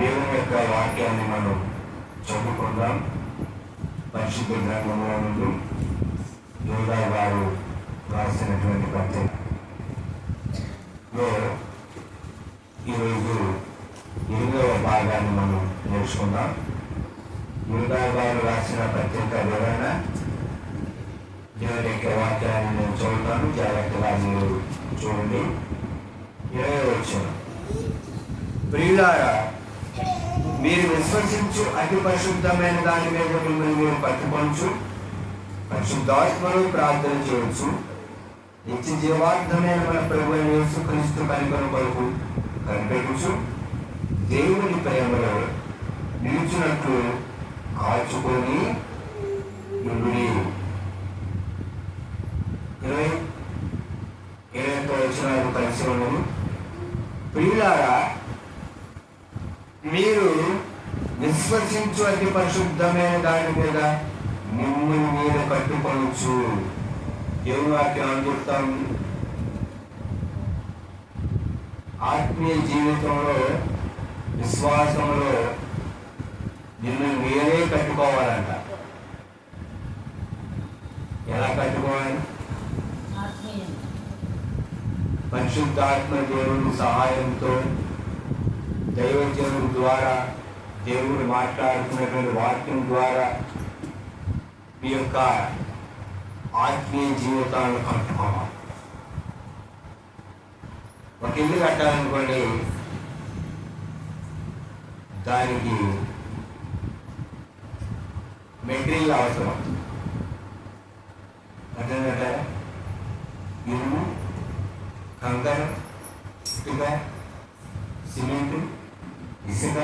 దేవుని యొక్క వాక్యాన్ని మనం చదువుకుందాం. పరిశుద్ధ గ్రంథంలో నుండి యోధా గారు రాసినటువంటి పత్రికలో ఈరోజు 8వ భాగాన్ని మనం నేర్చుకుందాం. యోధా గారు రాసిన పత్రిక వివరణ, దేవుని యొక్క వాక్యాన్ని నేను చదువుతాను, జాగ్రత్తగా మీరు చూడండి. 20వ వచనం, ప్రియులారా, మీరు విశ్వసించు అతి పరిశుద్ధమైన దాని మీద మిమ్మల్ని మీరు పట్టుకొనచ్చు, పరిశుద్ధాత్మలో ప్రార్థన చేయవచ్చు. నిత్య జీవార్థమైన మన ప్రభువైన యేసుక్రీస్తు కనికరం కొరకు కనిపెట్టచ్చు. దేవుని ప్రేమలో నిలిచినట్లు కాచుకొని ఉండుడి. 21వ వచనాలు కలిసి ఉన్నది. ప్రియులారా, మీరు విశ్వసించు అతి పరిశుద్ధమైన దాని మీద మిమ్మల్ని మీరు కట్టుకొనచ్చు. దేవుని వాక్యం చెప్తాం, ఆత్మీయ జీవితంలో విశ్వాసంలో మిమ్మల్ని మీరే కట్టుకోవాలంట. ఎలా కట్టుకోవాలి? పరిశుద్ధాత్మ దేవుని సహాయంతో, దైవజనుడి ద్వారా, దేవుడు మాట్లాడుతున్నటువంటి వాక్యం ద్వారా మీ యొక్క ఆత్మీయ జీవితాలను కట్టుకోవాలి. ఒక ఇల్లు కట్టాలనుకోండి, దానికి మెటీరియల్ అవసరం. అర్థంటే ఇల్లు, కంకర, ఇటుక, సిమెంట్, ఇసుక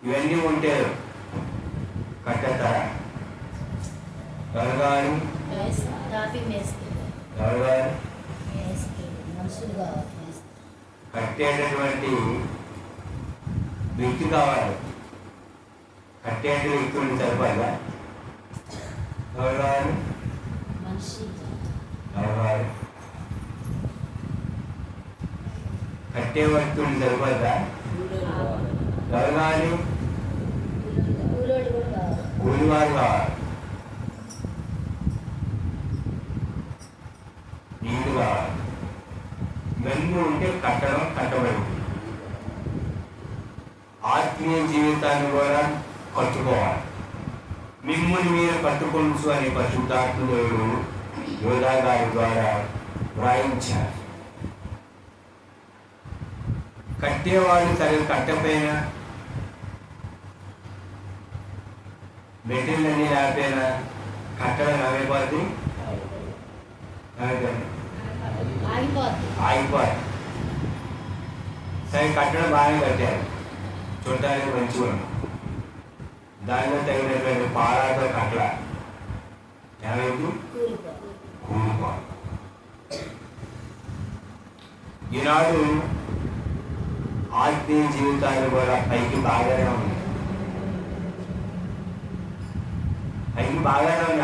ఇవన్నీ ఉంటే కట్టేస్తారా? ఎవరు కట్టేటటువంటి వ్యక్తి కావాలి. కట్టేట వ్యక్తులు సరిపడా ఎవరు కావాలి? కట్టే వ్యక్తులు సరిపడా ఎవరు కావాలి? కూలివారు కావాలి. నీళ్ళు కావాలి. ఇవన్నీ ఉంటే కట్టడం కట్టబడింది. ఆత్మీయ జీవితాన్ని కూడా కట్టుకోవాలి. మిమ్మల్ని మీరు కట్టుకోవచ్చు అని పరిశుద్ధాత్ముడు యోధా గారి ద్వారా వ్రాయించారు. కట్టేవాళ్ళు సరిగ్గా కట్టపోయినా, మెటీరియల్ అన్నీ లేకపోయినా కట్టడం ఆగిపోద్ది. సరే, కట్టడం బాగానే కట్టారు, చూడటానికి మంచిగా ఉంది. దానిలో తగినటువంటి పారాతో కట్టల ఏమైంది? కూలిపోవాలి. ఈనాడు ఆత్మీయ జీవితాలు కూడా పైకి బాగానే ఉంది.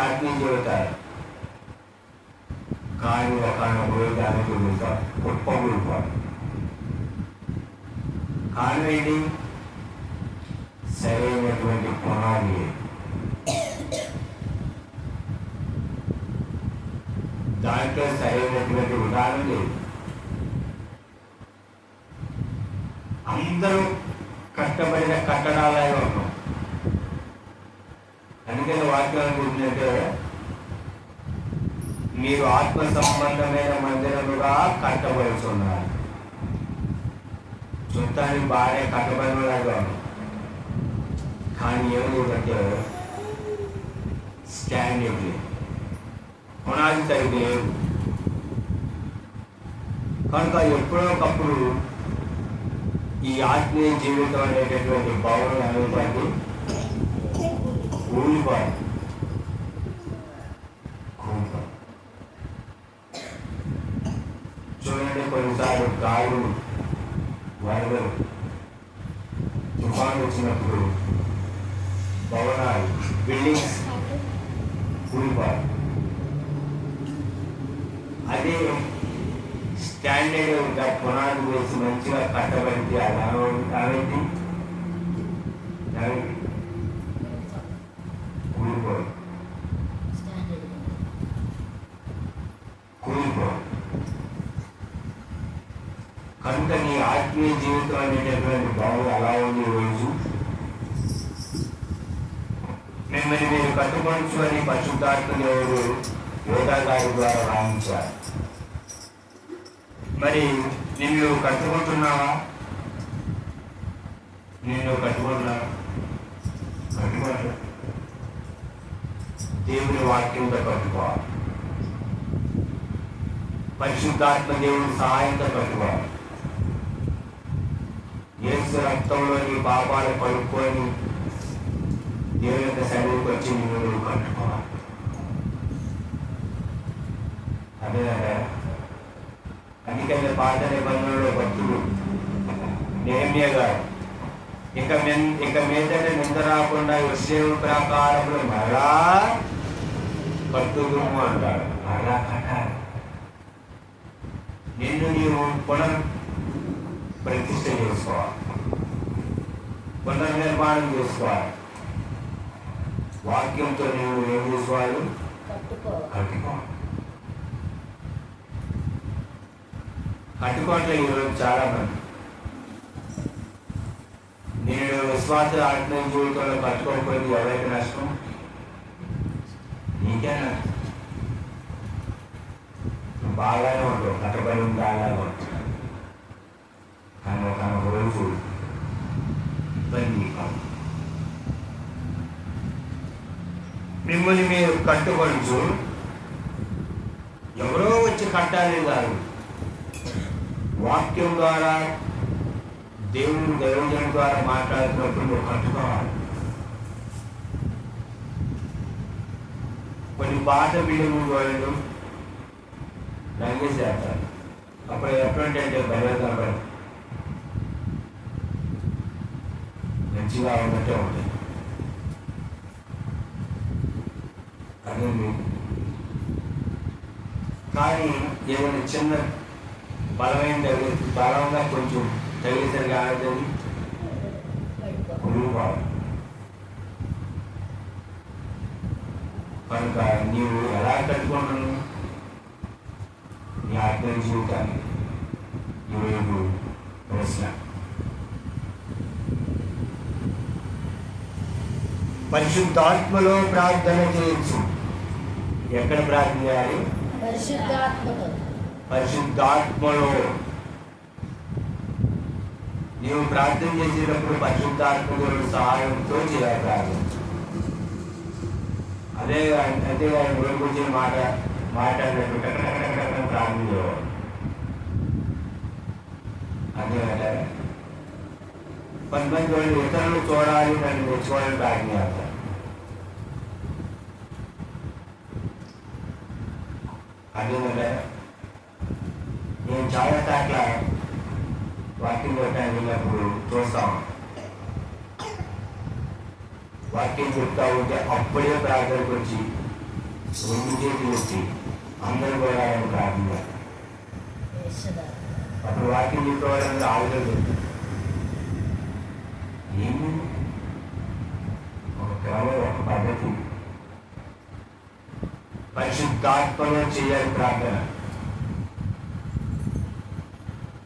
ఆత్మీయ జీవితాలు కానీ ఒకనొకరు దానికి కుప్పకూలిపోవాలి. కారణం ఏంటి? సరైనటువంటి పునాది, దాంట్లో సరైనటువంటి ఉదాహరణ లేదు. అందరూ కష్టపడిన కట్టడాలే ఉన్నాం. అందుకని వాక్యాలు గురించంటే, మీరు ఆత్మ సంబంధమైన మందిరముగా కట్టబడుతున్నారు. చూడటానికి బాగానే కట్టబడినలాగా ఉన్నాం, కానీ ఏమిటంటే స్టాండింగ్ లేదు, పునాది సరిగ్గా లేదు. కనుక ఎప్పుడో ఒకప్పుడు ఈ ఆత్మీయ జీవితం అనేటటువంటి భవనం అనేటువంటి కూలిపోయి చూడండి. కొన్నిసార్లు గాలు, వరదలు, తుఫాను వచ్చినప్పుడు భవనాలు, బిల్డింగ్స్ కూలిపోయి. అదే స్టాండర్డ్గా పునాది వేసి మంచిగా కట్టబడితే అది అవేంటి కూలిపోదు కూలిపోదు. కనుక నీ ఆత్మీయ జీవితం అనేటటువంటి బాగు అలా ఉంది. రోజు మిమ్మల్ని మీరు కట్టుకొనచ్చు అని పరిశుద్ధాత్మ దేవుడు యోగా గారి ద్వారా రాయించారు. మరి నిన్ను కట్టుకుంటున్నావా? నేను కట్టుకుంటున్నావా? కట్టుకోవాలి. దేవుని వాక్యంతో కట్టుకోవాలి. పరిశుద్ధాత్మ దేవుని సహాయంతో కట్టుకోవాలి. యేసు రక్తంలో నీ పాపాలు కడుక్కొని దేవుని యొక్క సన్నిధికి వచ్చి నువ్వు కట్టుకోవాలి. అదే అందుకని పాత నిబంధనలో భక్తుడు నెహెమ్యా గారు ఇక మీదట నింద రాకుండా యోసేపు ప్రకారంలో మరలా కట్టుదుము అంటాడు. మరలా కట్టాలి. నిన్ను నీవు ప్రతిష్ఠ చేసుకోవాలి, పునర్నిర్మాణం చేసుకోవాలి. వాక్యంతో నీవు ఏం చేసుకోవాలి? కట్టుకోవాలి. కట్టుకోవట్లే ఈరోజు చాలా మంది. నేను విశ్వాస ఆత్మీయ జీవితంలో కట్టుకోకపోయింది ఎవరైతే నష్టం? నీకే నష్టం. బాగానే ఉంటావు, కట్టబడి బాగానే ఉంటావు. కానీ ఒక రోజు ఇబ్బంది కాదు. మిమ్మల్ని మీరు కట్టుకొనచ్చు. ఎవరో వచ్చి కట్టాలి కాదు. వాక్యం ద్వారా దేవుని దైవజనం ద్వారా మాట్లాడుతున్నప్పుడు నువ్వు కట్టుకోవాలి. కొన్ని పాత బిల్డింగ్ వాళ్ళు రంగేసి చేస్తారు. అప్పుడు ఎటువంటి అంటే బయలుదేరబడి మంచిగా ఉన్నట్టే ఉంటుంది. అదే కానీ ఏదైనా చిన్న బలంగా కొంచెం తగిలిసరిగా ఆడుతుంది కుటుంబాలు. కనుక నీవు ఎలా కట్టుకుంటున్నావు నీ ఆత్మీయ జీవితాన్ని? ఈరోజు ప్రశ్న. పరిశుద్ధాత్మలో ప్రార్థన చేయొచ్చు. ఎక్కడ ప్రార్థన చేయాలి? పరిశుద్ధాత్మలో. నీవు ప్రార్థన చేసేటప్పుడు పరిశుద్ధాత్మ సహాయంతో చేయాలి ప్రార్థన. అదే ఆయన గురించి మాట్లాడినట్టు ప్రార్థన చేయాలి. అదే కొంతమంది వాళ్ళు ఇతరులు చూడాలి, నన్ను మెచ్చుకోవాలని ప్రార్థన చేస్తారు. అదేనంటే నేను చాలా సార్లు వాకింగ్ కొట్టడానికి వెళ్ళినప్పుడు చూస్తాం. వాకింగ్ చెప్తా ఉంటే అప్పుడే ప్రార్థనకు వచ్చి రెండు చేతులు వచ్చి అందరూ కూడా ఆయన ప్రార్థన. అప్పుడు వాకింగ్ చెప్పేవాళ్ళందరూ ఆలోచన ఏమి ఒక క్రమం, ఒక పద్ధతి. పరిశుద్ధాత్మలో చేయాలి ప్రార్థన.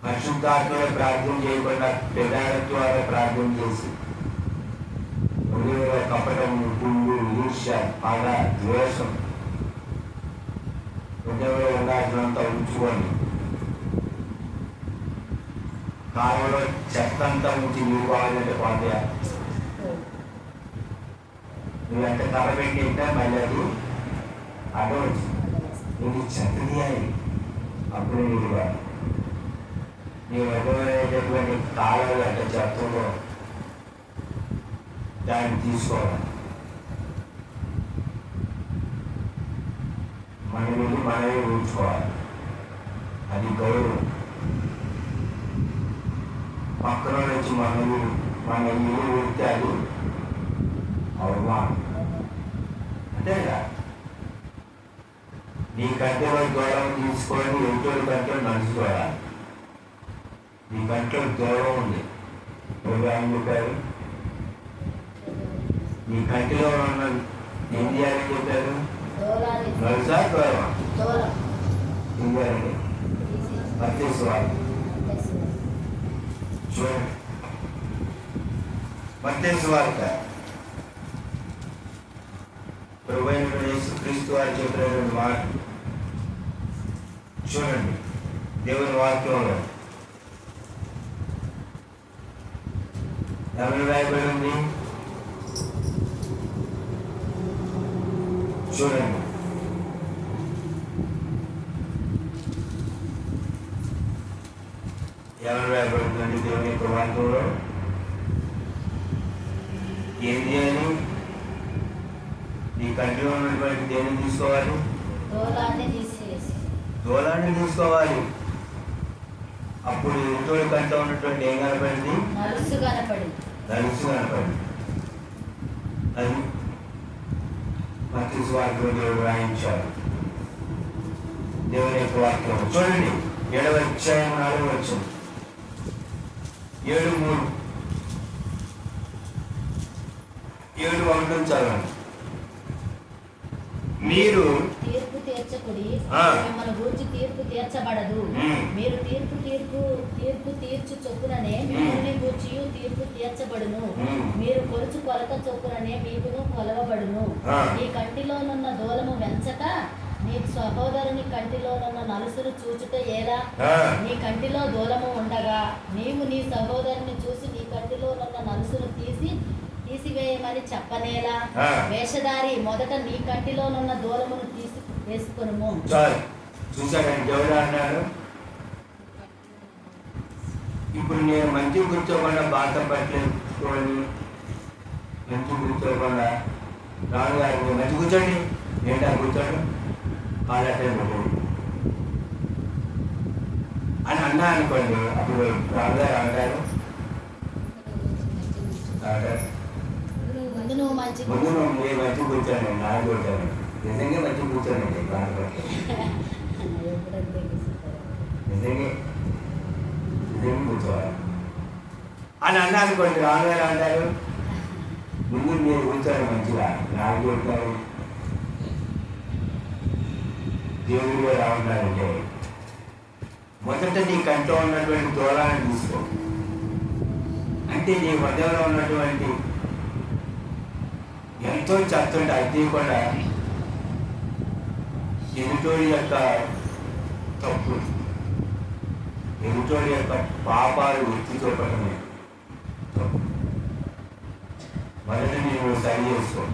పరిశుద్ధాత్మలో ప్రార్థన చేయకుండా పెదాల ద్వారా ప్రార్థన చేసి కపటం, గుండు, ఈర్ష్య, పగ, ద్వేషం హృదయంలో ఉండాల్సినంత ఉంచుకొని కాలంలో చెత్తంతా ఉంచి నీవు కావాలంటే పోతే నువ్వు ఎంత కర్ర పెట్టింటే మళ్ళీ అది అడవచ్చు. నువ్వు చెత్త తీయాలి. అప్పుడు నీవు నీ అర్థమైనటువంటి కాలంలో అంటే చెత్తలో దాన్ని తీసుకోవాలి. మన నుండి మనమే ఊడ్చుకోవాలి. అది గౌరవం. పక్కన నుంచి మన ఇల్లు ఊడితే అది అవమానం. అంతేగా నీ కంటిలో దూరం తీసుకొని ఎదుటి కంట్లో నడుచుకోవాలి. నీ కంట్లో దూరం ఉంది. ఏం చెప్పారు? నీ కంటిలో ఉన్న ఏం చేయాలని చెప్పారు? నలుసా దూరం ఏం చేయాలండి? పట్టేసుకోవాలి. చూడండి, మత్తయి ప్రభువైన యేసుక్రీస్తు వారు చెప్పినటువంటి మాట చూడండి. దేవుని వాక్యంలో ఎవరు రాయబడి ఉంది? చూడండి. ఎవరు రాయబడుతుంది దేవుని యొక్క వాక్యంలో? ఏం చేయాలి? నీ కంటిలో ఉన్నటువంటి దేన్ని తీసుకోవాలి? దూలాన్ని తీసుకోవాలి. అప్పుడు ఇంట్లో కంట్లో ఉన్నటువంటి ఏం కనపడింది? నలుసు కనపడింది. అది మత్తయి సువార్తలో దేవుడు రాయించాడు. దేవుని యొక్క వాక్యం చూడండి. 7వ అధ్యాయం 4వ వచనం. 7:3 7:1 చదవండి. మీరు తీర్పు తీర్చకుడి, మిమ్మల్ని గూర్చి తీర్పు తీర్చబడదు. మీరు తీర్పు తీర్చు చొప్పుననే మిమ్మల్ని గూర్చి తీర్పు తీర్చబడును. మీరు కొలుచు కొలత చొప్పుననే మీకును కొలవబడును. నీ కంటిలోనున్న దూలము వెంచక నీ సహోదరుని కంటిలోనున్న నలుసును చూచుట ఏలా? నీ కంటిలో దూలము ఉండగా నీవు నీ సహోదరుని చూసి నీ కంటిలోనున్న నలుసును తీసివేయమని చెప్పనేలా? వేషధారి, మొదట నీ కంటిలోనున్న దూలమును తీసి వేసుకొనుము. చూసాడండి ఎవరు అన్నారు? ఇప్పుడు నేను మంచి కూర్చోకుండా బాధ పట్టలేని మంచి కూర్చోకుండా రానుగారు మంచి కూర్చోండి, ఏంటా కూర్చోండి, కాళ్ళటే అని అన్నా అనుకోండి. అప్పుడు రానుగారు అంటారు ముందు నువ్వు మంచి కూర్చోండి, నాకు కూర్చోండి, నిజంగా మంచి కూర్చోండి, బాధ పట్టలేదు నిజంగా కూర్చోవాలి అని అన్నా అనుకోండి. రానుగారు అంటారు ముందు మీరు కూర్చోండి మంచిగా, నాకు కూర్చోండి. దేవుడు గారు రావున్నారంటే మొదట నీ కంట్లో ఉన్నటువంటి దూరాన్ని తీసుకో. అంటే నీ హృదయంలో ఉన్నటువంటి ఎంతో చెత్తుంటే అది కూడా ఎదుటోడి యొక్క తప్పు, ఎదుటోడి యొక్క పాపాలు ఎత్తి చూపడమే తప్పు. మొదట నేను సరి చేసుకో,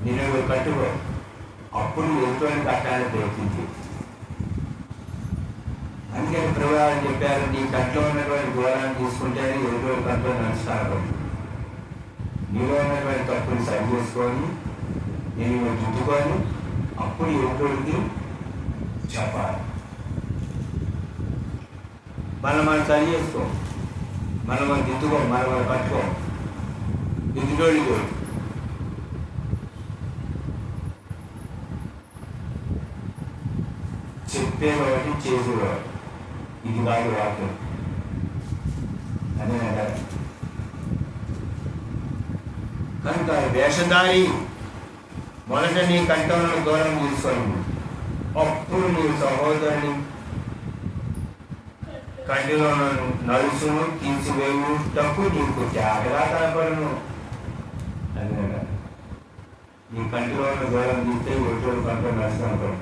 నేను కట్టుకో, అప్పుడు ఎదుటోడిని కట్టాలని ప్రయత్నించి. అందుకని ప్రభువు చెప్పారు, నీ కంట్లో ఉన్నటువంటి దూరాన్ని తీసుకుంటేనే ఎదుటోడి కంట్లో నడుస్తాను. నీలో ఉన్నటువంటి తప్పుని సరి చేసుకొని నేను దిద్దుకొని అప్పుడు ఎదుటోడికి చెప్పాలి. మనం సరి చేసుకో, మనం దిద్దుకో, మనం పట్టుకో, ఎదుటోడికి చెప్పేది ఒకటి, చేసేది ఒకటి. ఇది కాదు వాక్యం. అదేనా? కనుక వేషధారి, మొదట నీ కంఠంలో దూరం తీసుకొని అప్పుడు నీ సహోదరుని కంటిలో నలుసును తీసివేయుటకు నీకు త్యాగగా కనపడను. అదేనా? నీ కంటిలో ఉన్న దూరం తీస్తే ఎటువంటి కంట్లో నలుసు కనపడను.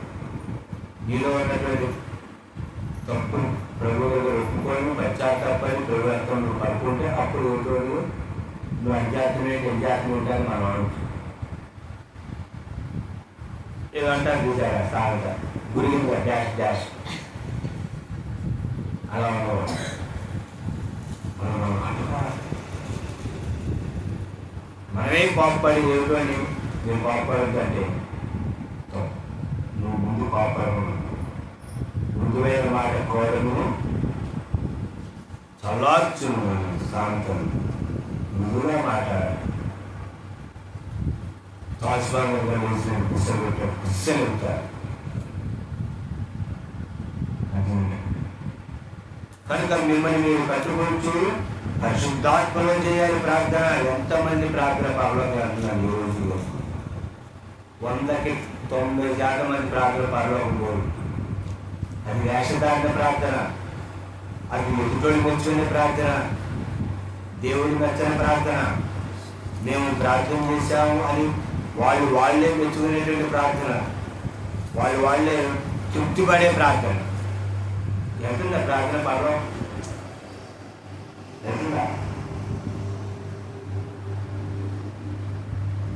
నీలో ఉన్నటువంటి తప్పును ప్రభు దగ్గర ఒప్పుకొని పశ్చాత్తాపడి ప్రభు అర్థం నువ్వు కలుపుకుంటే అప్పుడు రోజు నువ్వు అంజాత్మేంటి అని మనం అనవచ్చు. ఏదంటారు చూసారా సాగత గురిగిందా డాష్ డాష్ అలా ఉండవు. మనమేం పాపడి ఏమిటో అని నేను పాపడంటే నువ్వు ముందు పాపడు. మృదువైన మాట కోరను, చల్లార్చును, శాంతం, మృదుగా మాట్లాడాలి. తాస్వాగంగా వేసిన పుస్తలు పుస్తలుంటారు. కనుక మిమ్మల్ని మీరు కట్టుకోవచ్చు, పరిశుద్ధాత్మలో చేయాలి ప్రార్థన. ఎంతమంది ప్రార్థన పరలోకి వెళ్తున్నారు ఈ రోజుల్లో? 100కి 90% మంది ప్రార్థన పరలోకి పోరు. అది వేషధారణ ప్రార్థన, అది ఎదుటోడి మెచ్చుకునే ప్రార్థన, దేవుడి మెచ్చని ప్రార్థన. మేము ప్రార్థన చేశాము అని వాళ్ళే మెచ్చుకునేటువంటి ప్రార్థన, వాళ్ళే తృప్తిపడే ప్రార్థన. ఎంతుందా ప్రార్థన పర్వం? ఎంతుందా?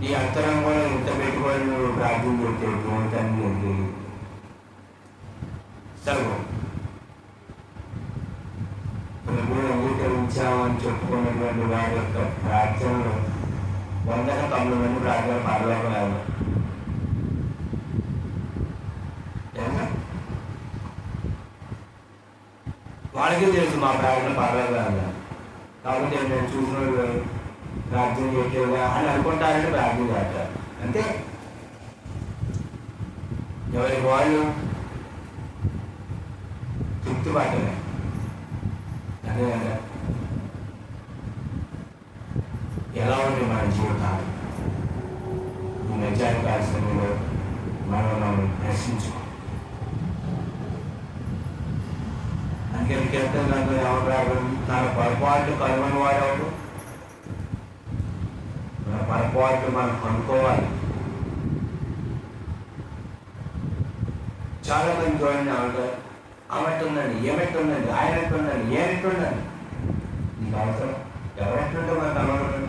ఈ అంతరం కూడా ఇంత పెట్టుకొని నువ్వు ప్రార్థన చేస్తే ఏమిటని ఏంటి సర్వం ప్రభువు అంగీకరించామని చెప్పుకున్నటువంటి వారి యొక్క ప్రార్థనలు 190 మంది ప్రార్థన పరలోకం. వాళ్ళకే తెలుసు మా ప్రార్థన పర్వాలేదు కాబట్టి నేను చూసిన ప్రార్థన చేయట్లేదా అని అనుకుంటారంటే ప్రార్థన చేస్తారు అంతే. ఎవరికి వాళ్ళు తృప్తి పట్టలే. అదే కదా ఎలా ఉంది మన జీవితాలు? ఈ నిజానికి కాల్సిందో మనం ప్రశ్నించుకో. అందుకని కీర్తనలు ఎవరు తన పొరపాట్లు కనుగొని వాడేవాడు. మన పొరపాట్లు మనం కనుక్కోవాలి. చాలా మంది చూడండి ఆమెట్టుందండి, ఏమెట్టుందండి, ఆయనట్టుందండి, ఏమెట్టుందండి. నీకు అవసరం ఎవరెట్టుంటే మనకు అనవసరం.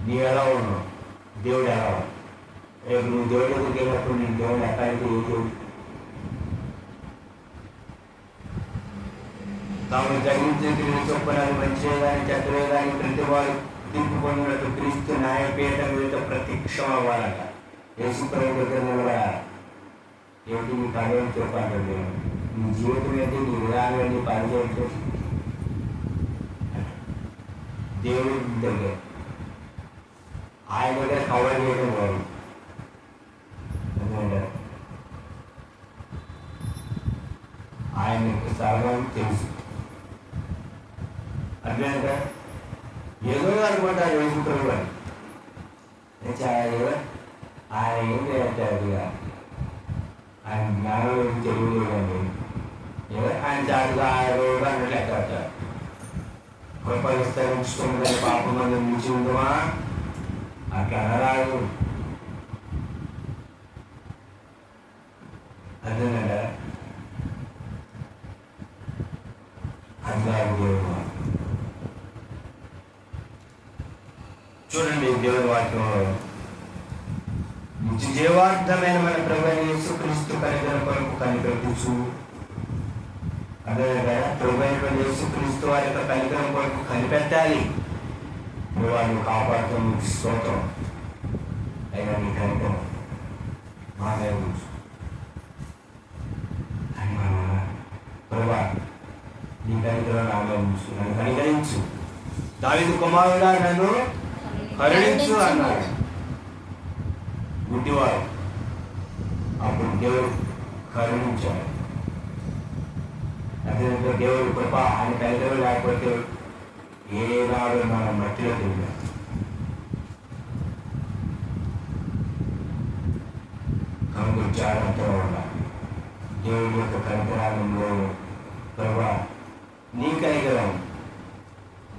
నీవు ఎలా ఉన్నావు, దేవుడు ఎలా ఉన్నావు? రేపు నువ్వు దేవుడి దగ్గరికి వెళ్ళినప్పుడు నేను దేవుడు ఎక్కడికి ఏ తాము జరిగించే క్రియలు చొప్పున మంచివే కానీ చెడ్డవే కానీ ప్రతి వారు తీర్పు పొందినట్టు క్రీస్తు న్యాయపీఠం మీద ప్రత్యక్షం అవ్వాలట. యేసుప్రభు దగ్గర నిలబడాలి. ఏమిటి నీ పని అని చెప్పాలండి, నీ జీవితం ఏంటి, నీ విధానం ఏంటి, పని చేయండి దేవుడి దగ్గర. ఆయన దగ్గర కవర్ చేయడం కాదు. ఆయన సర్వం తెలుసు. అర్థమైందా? ఏదో అనుకుంటారు యేసుప్రభు అని. ఆయన ఏం చేస్తారు? ఆయన జ్ఞానం ఏం తెలియలేదండి. ఆయన చాటుగా రోజు అన్నట్లు ఎక్కడ కృప విస్తరించుకుందని పాపం మంది నిలిచి ఉందమా? అట్లా అనరాదు. అర్థమైందా? చూడండి దేవుని వాక్యంలో జీవార్థమైన మన ప్రభువైన యేసుక్రీస్తు కనికరం కొరకు కనిపెట్టుచు. అదే కదా, ప్రభువైన యేసుక్రీస్తు వారి యొక్క కనికరం కొరకు కనిపెట్టాలి. నువ్వు వారిని కాపాడుతాం. నీకు స్తోత్రం. అయినా నీ కనికరం మా మీద ఉంచు అని ప్రభా, నీ కనికరం నా మీద ఉంచు, నన్ను కనికరించు. దావీదు కుమారుడా నన్ను కరుణించు అన్నాడు గుడ్డివాడు. అప్పుడు దేవుడు కరుణించాడు. అదేవిధంగా దేవుడు కృప ఆయన కనికరం లేకపోతే ఏనాడు మనం మట్టిలో తిరిగాం. కనుగొచ్చాడంతా ఉండాలి. దేవుడి యొక్క కనికరాలంలో ప్రభా నీ కనికరం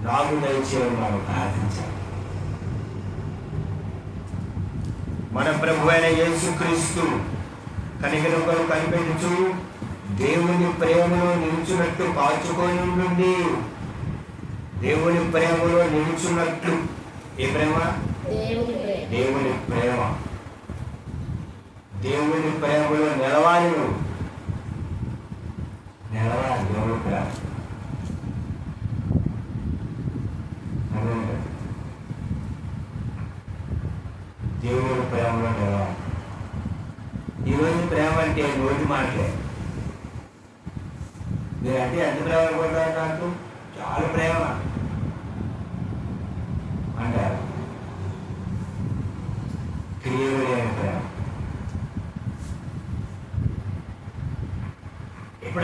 నాకు దయచేయడం మనం ప్రార్థించాలి. మన ప్రభువైన యేసుక్రీస్తు కనికరం కొరకు కనిపెట్టుచు దేవుని ప్రేమలో నిలుచున్నట్టు కాచుకొని ఉంటుంది. దేవుని ప్రేమలో నిలుచున్నట్లు. ఏ ప్రేమ? దేవుని ప్రేమ. దేవుని ప్రేమలో నిలవాలి. నువ్వు నిలవాలి దేవుని ప్రేమ. దేవుని ప్రేమలో నిలవాలి. ఈరోజు ప్రేమ అంటే నోటి మాటలే. మీరంటే ఎంత ప్రేమ అనుకుంటారు? నాకు చాలా ప్రేమ అంటారు. క్రియలు లేని ప్రేమ.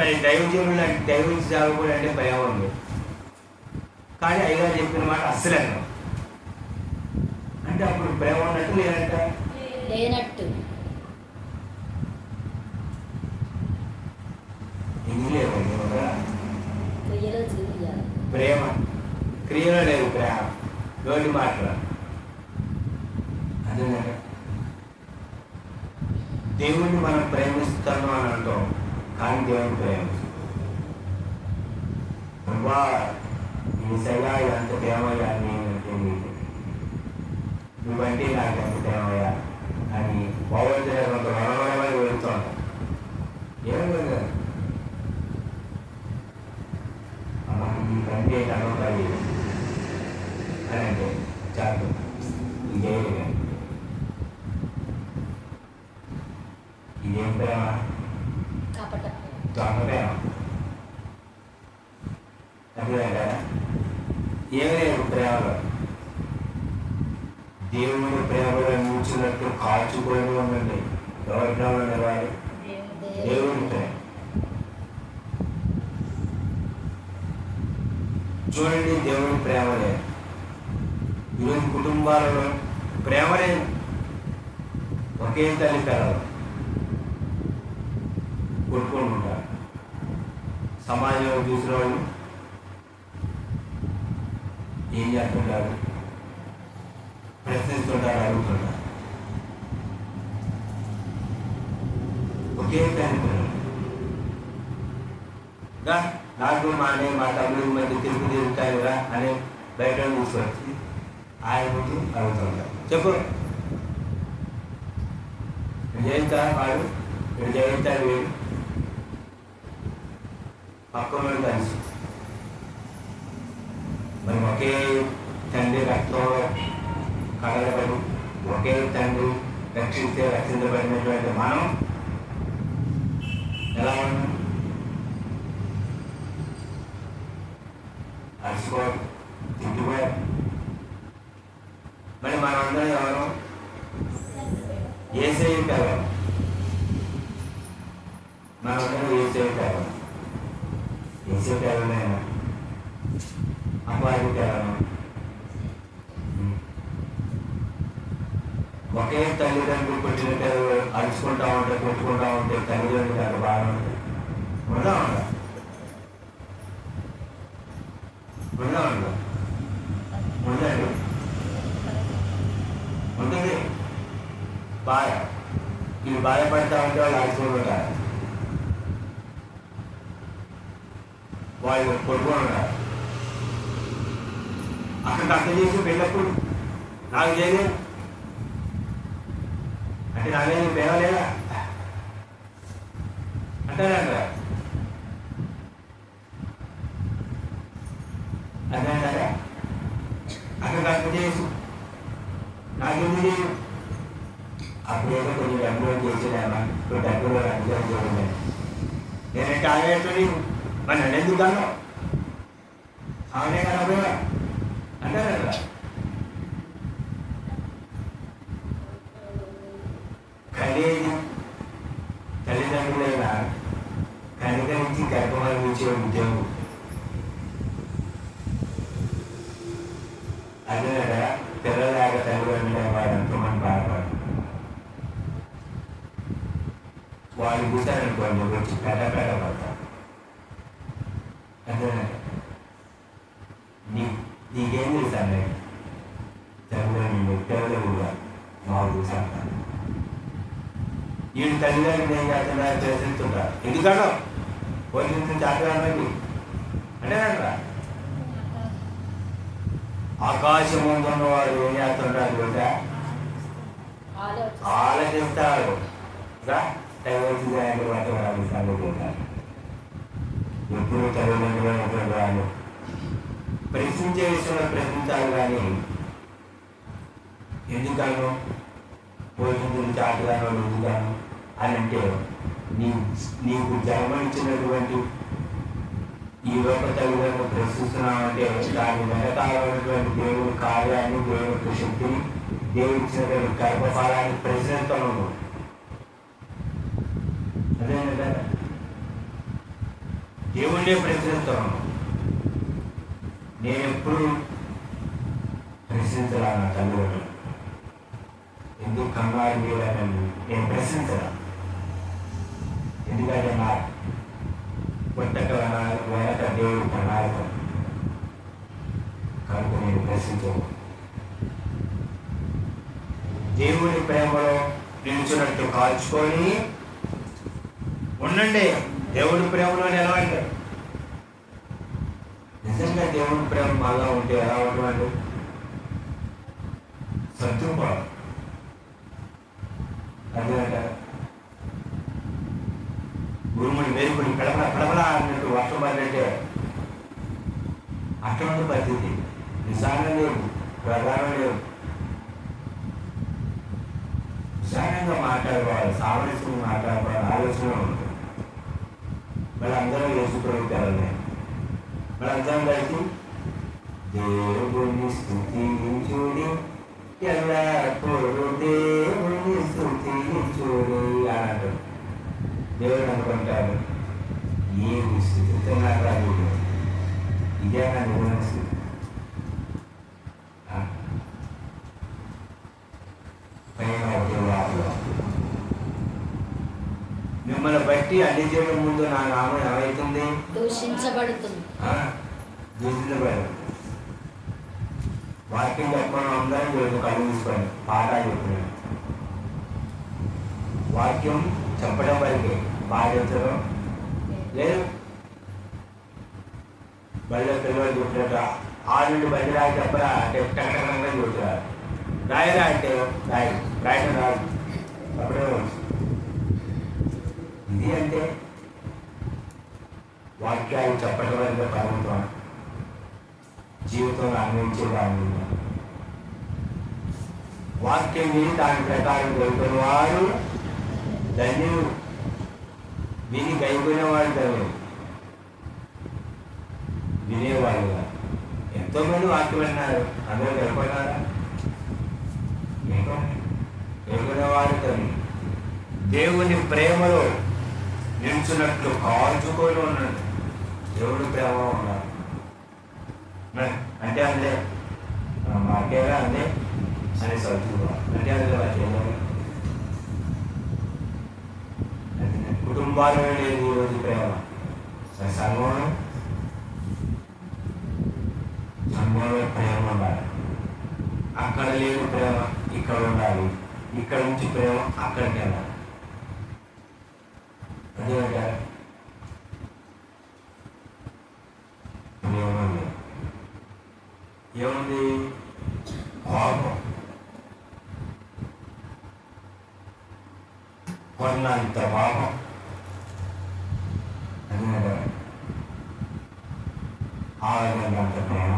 మరి దైవజనులు అంటే దైవ సేవకుడు అంటే ప్రేమ ఉంది, కానీ అయ్యగారు చెప్పిన మాట అస్సలే అన్నాం అంటే అప్పుడు ప్రేమ ఉన్నట్టు లేదంట లేనట్టు. ఇది లేదు క్రియలో చూపించాలి. ప్రేమ క్రియలో లేదు, ప్రేమ నోటి మాటలు. అదే దేవుడిని మనం ప్రేమిస్తాను అని అంటాం, కానీ దేవుని ప్రేమిస్తాం. ఈ సైగా ఎంత ప్రేమయ్యా నేనంటే నీకు, నువ్వంటే నాకు ఎంత ప్రేమయ్యా అని బాగోతున్న వరవరమని వెళుతూ ఉంటాం. ఏమన్నా ఈ తండ్రి అయితే అనుకోవాలి అని అంటే చాలు ఇంకేమి కానీ ఇదేం ప్రేమ? కపట దొంగ ప్రేమ. అదే కదా ఏమి లేదు ప్రేమలో. దేవుని ప్రేమలో నిలిచినట్టు కాల్చుకొని ఉండండి. ఎవరి ప్రేమలో నిలవాలి? దేవుని ప్రేమ. చూడండి, దేవుని ప్రేమ లేదు. ఈరోజు కుటుంబాలలో ప్రేమ లేదు. ఒకే తల్లి పిల్లలు కొట్టుకొని ఉంటారు. సమాజంలో చూసిన వాళ్ళు ఏం చేస్తుంటారు? ప్రశ్నిస్తుంటారు, అడుగుతుంటారు. ఒకే తల్లి పిల్లలు. నాకు మా అన్నయ్య మా తమ్ముడి మధ్య తిరుగుతారురా అని బయట తీసుకొచ్చి ఆయన ముందు అడుగుతుంటారు. చెప్పు, ఇక్కడ చేయిస్తారా వాడు, ఇక్కడ చేయిస్తారు వీడు, పక్కన కలిసి. మరి ఒకే తండ్రి రక్తంలో కలగబడి ఒకే తండ్రి రక్షిస్తే రక్షించబడినటువంటి మనం ఎలా ఉన్నాం? అలసిపోయారు, తిండిపోయారు. మరి మనందరం ఎవరు? యేసయ్య పిల్లలు. మనందరం యేసయ్య పిల్లలు. యేసయ్య పిల్లలైనా అమ్మాయి పిల్లలు. ఒకే తల్లిదండ్రులు పుట్టిన పిల్లలు అరుచుకుంటా ఉంటే కొట్టుకుంటా ఉంటే తల్లిదండ్రులు చాలా బాగా ఉంటుంది. ఉందా ఉందా ఉందా ఉందా ఉందండి, ఉంటుంది. బాధ వీళ్ళు బాధపడతా ఉంటే వాళ్ళు అరుచుకుంటుంటారు, వాళ్ళు కొట్టుకొని ఉంటారు. అక్కడికి అర్థం చేసి వెళ్ళప్పుడు నాకు చేయలేదు అంటే నాకేం ప్రేమ లేదా అంటారంట. అర్థంటారా? అక్కడికి అర్థం చేసి నాకెందుకు చేయదు? అప్పుడేదో కొంచెం డబ్బులు చేసేదామా, ఇప్పుడు డబ్బులు అర్థం చేయడం నేనంటే ఆగేస్తుంది. మరి నన్ను ఎందుకు కాను ఆమెనే కదా పోయా అంటారా? కనేది తల్లిదండ్రులైనా కనికరించి గర్భమనిపించే ఉద్యోగం అదే పిల్లలాగ తల్లిదండ్రులు వాడు ఎంతోమంది బాధపడరు. వాళ్ళు కూర్చారనుకోండి వచ్చి పెద్ద పడతారు. అదే నీకేం చేశాను తల్లిదండ్రులు పిల్లలు కూడా మాకు చూసాను. వీళ్ళు తల్లిదండ్రులు ఏం చేస్తున్నారు ప్రశ్నిస్తుంటారు. ఎందుకనో పోలీసు చాకరానికి అంటే అంటారా? ఆకాశం ముందున్న వాడు ఏం చేస్తుంటారు చూసా? ఆలోచిస్తారు. ఎప్పుడు తల్లిదండ్రులు వాళ్ళు ప్రశ్నించే విషయంలో ప్రశ్నించాలి, కానీ ఎందుకను పోషించిన చాటుగాను ఎందుకను అని అంటే నీకు జన్మనిచ్చినటువంటి ఈ లోక తల్లిదండ్రులు ప్రశ్నిస్తున్నామంటే దాని వెనకాలటువంటి దేవుడి కార్యాన్ని, దేవుడి శక్తిని, దేవుడి ఇచ్చినటువంటి గర్భఫలాన్ని ప్రశ్నిస్తాను. అదే దేవుణ్ణే ప్రశ్నిస్తాను. నేను ఎప్పుడు ప్రశ్నించరా నా తల్లిదండ్రులు ఎందుకు కన్నారు మీరని నేను ప్రశ్నించరా. ఎందుకంటే నా పుట్టక వెనక దేవుడు ప్రణాళిక కనుక నేను ప్రశ్నించను. దేవుడి ప్రేమలో నిలిచినట్టు కాల్చుకొని ఉండండి. దేవుడి ప్రేమలో నిలవండి. నిజంగా దేవుడి ప్రేమ మళ్ళా ఉంటే ఎలా ఉంటుందండి? సత్తుపడు అదేంట గురుముడి వేరుకుని పెడపడ పెడపడ అన్నట్టు వర్షం పడినట్టే అటువంటి పరిస్థితి. నిజంగా లేవు, ప్రధానం లేవు. నిజంగా మాట్లాడుకోవాలి, సామరస్యంగా మాట్లాడుకోవాలి, ఆలోచన ఉంటుంది. వాళ్ళందరూ వేసుకుని వాళ్ళందరం కలిసి దేవుని స్తుతించుడి ఎల్లప్పుడూ దేవుని స్తుతించుడి అని అంటారు. దేవుడు అనుకుంటారు ఏమి స్థితిస్తున్నారా వీడు, ఇదే నా నిజమైన స్థితి. మిమ్మల్ని బట్టి అన్ని జీవుల ముందు నా నామం ఏమవుతుంది? దూషించబడుతుంది. దూషించబడదు. వాక్యం చెప్పడం అందరం ఈరోజు కళ్ళు తీసుకోండి. పాట చెప్పినాను. వాక్యం చెప్పడం వరకే, బాధించడం లేదు. బళ్ళ పిల్లలు చూసినట్టు ఆరు నుండి బండి రాయి చెప్పరా అంటే టక్కడంగా చూస్తున్నారు. రాయరా అంటే రాయటం రాదు. అప్పుడే ఇది అంటే వాక్యాలు చెప్పడం వల్ల పరిమితం, జీవితంలో అన్వయించేదాన్ని. వాక్యం విని దాని ప్రకారం గైపోయిన వారు ధన్యులు. విని గైపోయిన వాడు ధన్యులు. వినేవాళ్ళుగా ఎంతోమంది వాక్యం విన్నారు, అందరూ గైపోయినారా? గైపోయిన వాడు ధన్యులు. దేవుని ప్రేమలో నిల్చున్నట్లు కాల్చుకొని ఉన్నాడు. దేవుడి ప్రేమ ఉన్నాడు అంటే అందే మాకేగా అందే అని చదువుగా అంటే అందులో వాళ్ళు కుటుంబాలు లేదు ఈరోజు ప్రేమ. సంఘంలో ప్రేమ ఉండాలి. అక్కడ లేదు ప్రేమ ఇక్కడ ఉండాలి. ఇక్కడ నుంచి ప్రేమ అక్కడికి వెళ్ళాలి. అదేంటే ఏముంది? కోపం, కొన్నంత పాపం. అదే ఆరోగ్యంత ప్రేమ.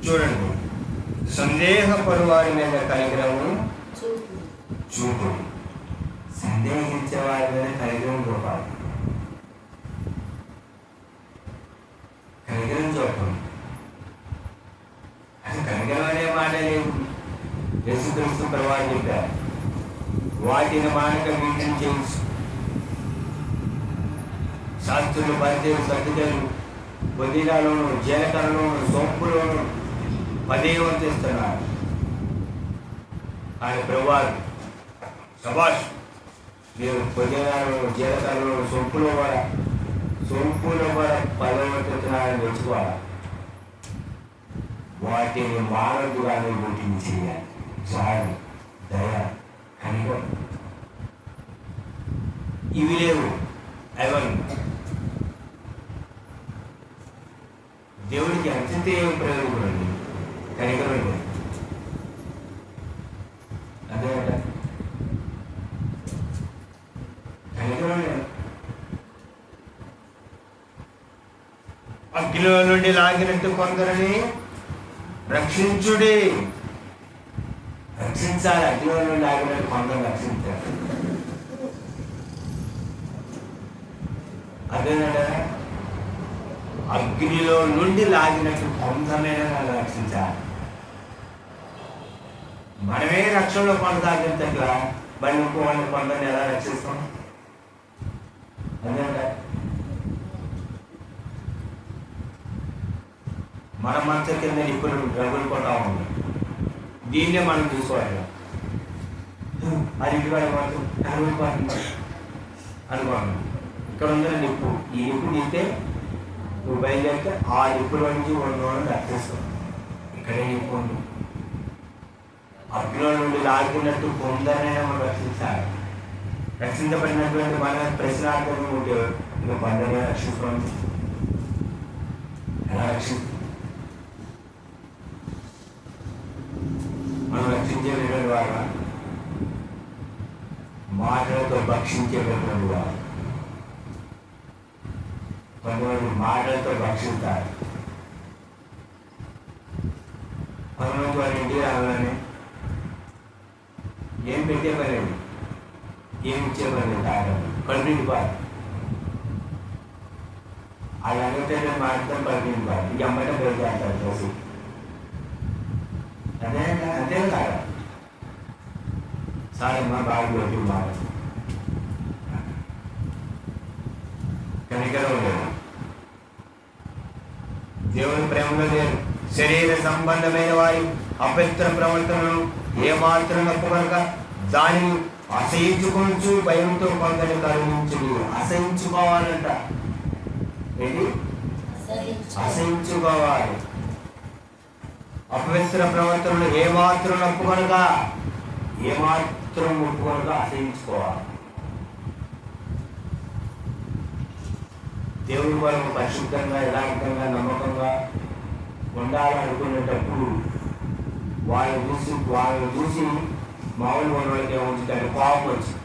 చూడండి, సందేహపడు వారి మీద కనికరము చూపు, సందేహించే వారి మీద కనికరం చూపాలి. కనికరం చూపం అసలు కనికరం అనే మాట లేదు. యేసుక్రీస్తు ప్రభువు చెప్పారు, వాటిని మానక వీటిని చేయించు. శాస్త్రులు, పరిచయం, సత్యతలు పుదీనాలోను, జీలకర్రలోను, సోంపులోను పదేవంతిస్తున్నారు. ఆయన ప్రభువారు శభాష్, మీరు పుదీనాలను, జీలకర్రలను, సొంపులో కూడా పదేవంతిస్తున్నారని తెచ్చుకోవాలి. వాటిని మానవుడుగానే వీటిని చేయాలి. జాలి, దయ, కనికరం ఇవి లేవు. అవన్నీ దేవుడికి అత్యంత ఏమి ప్రయోజనం అండి? కనికరం లేదు. అదే కనికరం లేదు. అగ్నిలో నుండి లాగినట్టు కొందరిని రక్షించుడి. రక్షించాలి. అగ్నిలో నుండి లాగినట్టు కొందరు రక్షించాలి. అదేనంటే అగ్నిలో నుండి లాగినట్టు కొందరైనా రక్షించాలి. మనమే రక్షణలో కొనసాగించట్లా మరి ఇంకో వాళ్ళని కొందరిని ఎలా రక్షిస్తాం? అదేంట మన మనసు కింద ఇప్పుడు రగులుకుంటా ఉంది. దీన్నే మనం చూసుకోవాలి. అది ఇంటికాడ మాత్రం రగులుకోవాలి అనుకోండి. ఇక్కడ ఉందని నిప్పు, ఈ నిప్పు తీస్తే నువ్వు బయలుదేరితే ఆ నిప్పుల నుంచి ఉన్న రక్షిస్తావు. ఇక్కడే నిప్పు ఉంది. అగ్నిలో నుండి లాగుతున్నట్టు కొందరినైనా మనం రక్షించాలి. రక్షించబడినటువంటి మన ప్రశ్నార్థం ఉంటే ఇంకా కొందరినే రక్షిస్తుంది. ఎలా రక్షిస్తుంది? మనం రక్షించేటటువంటి వారు మాటలతో భక్షించేటటువంటి వారు. కొంతమంది మాటలతో భక్షిస్తారు. కొంతమంది వారి ఇంటికి రావాలని ఏం పెట్టే పని, ఏమి ఇచ్చే పని తాగడం కడుపుని పారు. అది అనుకుంటే మాత్రం కడుపుని పారు. ఈ అమ్మాయితో బయట చేస్తారు చూసి. అదే అంతే కాదు సార్ మా బాగా పెట్టి మాట కనికరం లేదు. దేవుని ప్రేమలో లేదు. శరీర సంబంధమైన వారి అపవిత్ర ప్రవర్తనను ఏమాత్రం నొప్పుకొనక దానిని అసహించుకొనచ్చు భయంతో కొందరిని కరుణించుడు. అసహించుకోవాలంట. ఏంటి? అసహించుకోవాలి. అపవిత్ర ప్రవర్తనలు ఏమాత్రం నొప్పుకొనక అసహించుకోవాలి. దేవుడి కొరకు పరిశుద్ధంగా యథార్థంగా నమ్మకంగా ఉండాలనుకునేటప్పుడు వాళ్ళని చూసి మామూలు వాళ్ళకి ఏముంచుతాడు కోపం వచ్చింది.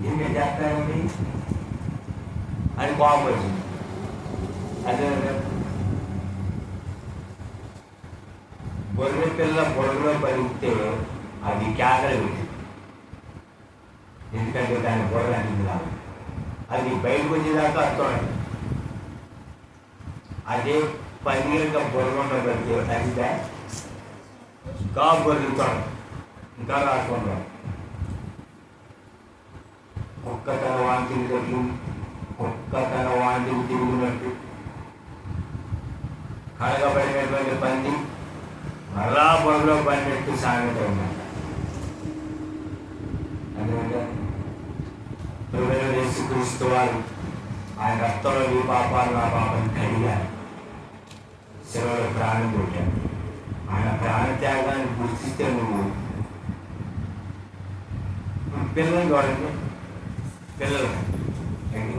ఏం చేస్తానండి అని కోపం వచ్చింది. అదే గొర్రె పిల్ల బొడలో పరిగితే అది కేకలు పెట్టింది. ఎందుకంటే దాని బొర్ర అనేది రాదు. అది బయటకు వచ్చేదాకా అర్థం. అదే 10 ఏళ్ళగా బొర్ర పెడితే అది ఇంకా బొర్రెలుతాం, ఇంకా రాసుకుంటాం. ఒక్కతన వాంతిని తిరుగునట్టు కడగబడినటువంటి పంది మరలా బొరలో పడినట్టు సామెత ఉందంట. అందుకంటే యేసుక్రీస్తు వారు ఆయన రక్తంలో నీ పాపాలు నా పాపాన్ని కడిగారు. శిలువలో ప్రాణం పెట్టాడు. ఆయన ప్రాణత్యాగాన్ని గుర్తిస్తే నువ్వు పిల్లలు చూడండి. పిల్లలు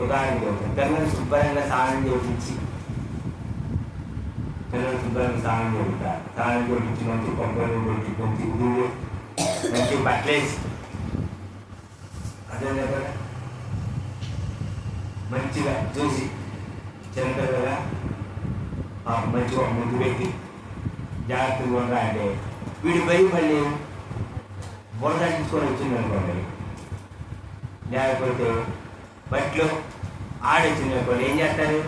ఉదాహరణ చెబుతాను. పిల్లలు శుభ్రంగా స్నానం చేయించి స్నానం చేస్తారు. స్నానం చేయించి మంచి కొబ్బరి కొట్టి మంచి ఉదురు మంచి బట్టలేసి అదే కదా మంచిగా చూసి చిన్నపిల్లగా మంచిగా ముందు పెట్టి జాగ్రత్తగా ఉందా అంటే వీడి పోయి మళ్ళీ బురదట్టించుకొని వచ్చింది అనుకోండి. లేకపోతే బట్టలు ఆడొచ్చింది అనుకోండి. ఏం చేస్తారు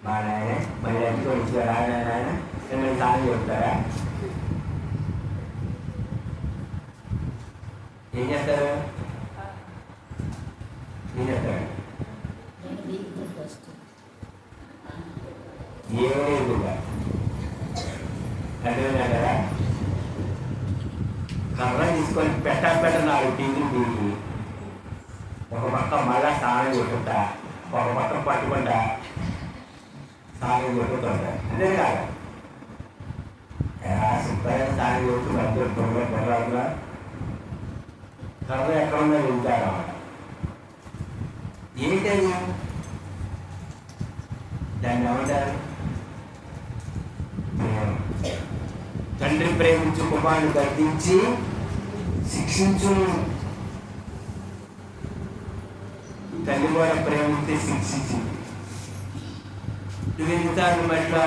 మా నాయన మళ్ళీ అట్టుకొని వచ్చారా నాయన మిమ్మల్ని సాయం చెప్తారా? ఏం చేస్తారు? ఏమీ అర్థమైనా కదా. కర్ర తీసుకొని పెట్ట 4 టీవీలు తీసి ఒక పక్క మళ్ళా స్నానం చేసుకుంటా, ఒక పక్క పట్టుకుంటా స్నానం చేసుకుంటుంటా. అంతే కాదు శుభ్రంగా స్నానం చేస్తూ మధ్య బొర్రగా కర్ర ఎక్కడ ఉందో వెళ్తారన్నమాట. ఏంటది? దాన్ని ఏమంటారు? తండ్రి ప్రేమించు కుమారుని గద్దించి శిక్షించు. తల్లి కూడా ప్రేమిస్తే శిక్షించి. నువ్వు ఎన్నిసార్లు మట్టిలో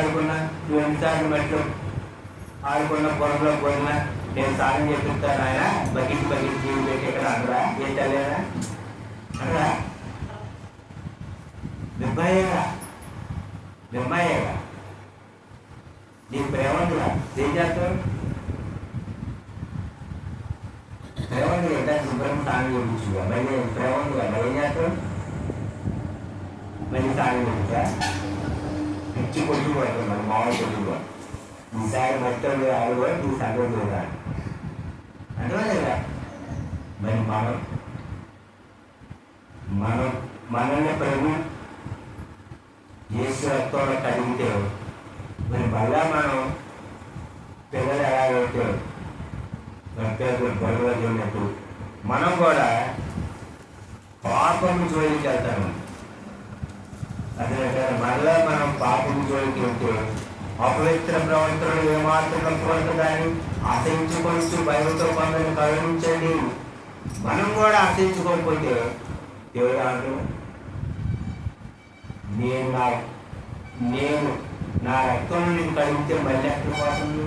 ఆడుకున్నా, పొలంలో పోయినా నేను స్నానం చేపిస్తాను. ఆయన బకెట్ జీవి పెట్టి ఎక్కడ అనరా? ఏ తల్లేనా అనరా? నిర్భయంగా నిర్మయ్యగా నీకు ప్రేమ ఉందిగా ఏం చేస్తావు? ప్రేమ ఉంది ఎంత శుభ్రం స్నానం చేయించుగా మళ్ళీ ప్రేమ ఉందిగా మరి ఏం చేస్తావు? మళ్ళీ స్నానం చేయించా పిచ్చి కొట్టు పడుతుంది మరి మామూలు కొట్టుగా ఈసారి మొత్తం ఆవిడ కూడా నీ సంగతి లేదా అంటే లేదా? మరి మనల్ని ప్రభు యేసు రక్తంలో కడిగితే మరి మళ్ళా మనం పిల్లలు ఎలాగైతే బరువు ఉన్నట్టు మనం కూడా పాపం జోలికి వెళ్తాము. అదే మళ్ళా మనం పాపం జోలికి వెళ్తే అపవిత్ర ప్రవర్తనలు ఏమాత్రం కొరత దాన్ని ఆశయించుకోవచ్చు. బైబిల్తో కొందరిని కరుణించండి. మనం కూడా ఆశయించుకోకపోతే దేవుడు అంటూ నేను నా రక్తం నీకు కడిగితే మళ్ళీ ఎక్కడ పోతుంది?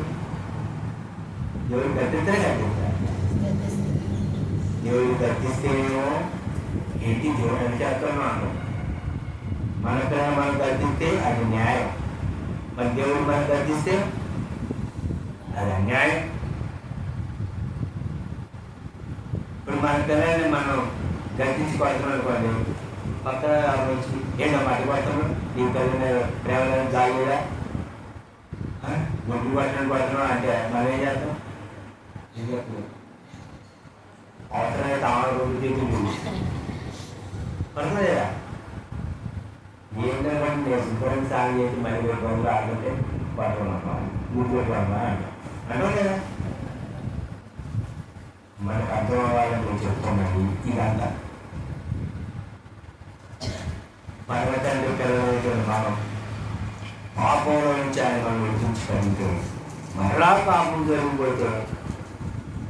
దేవుడు గద్దిస్తే దేవుడు గద్దిస్తేనేమో ఏంటి దేవుడు అని చేస్తున్నాను. మనకైనా మనం గద్దిస్తే అది న్యాయం. మన దేవుడు మనం గద్దిస్తే అది అన్యాయం. ఇప్పుడు మన పిల్లల్ని మనం గద్దించి కొడుతున్నాం అనుకోండి, పక్కన వచ్చి ఏంటో మట్టి కొడుతున్నాం, నీ పిల్లల ప్రేమ జాగేదా ఒడ్డు పట్టడం కొడుతున్నాం అంటే మనం ఏం చేస్తాం? అవసరమైతే ఆమె రోజు తీర్చింది పడుతుందా? ఏంటంటే నేను శుభ్రం సాగు చేసి మళ్ళీ రోజులు ఆడుతుంటే పడుతున్నామ్మా ఊరుకోమ్మా అంటాం కదా. మనకు అర్థం అవ్వాలని నేను చెప్తున్నాను. ఇదంతా పర్వతంలో పిల్లలైతే మనం పాపంలో నుంచి ఆయన మనం విడిపించుకుంటూ మరలా పాపం జరిగిపోతే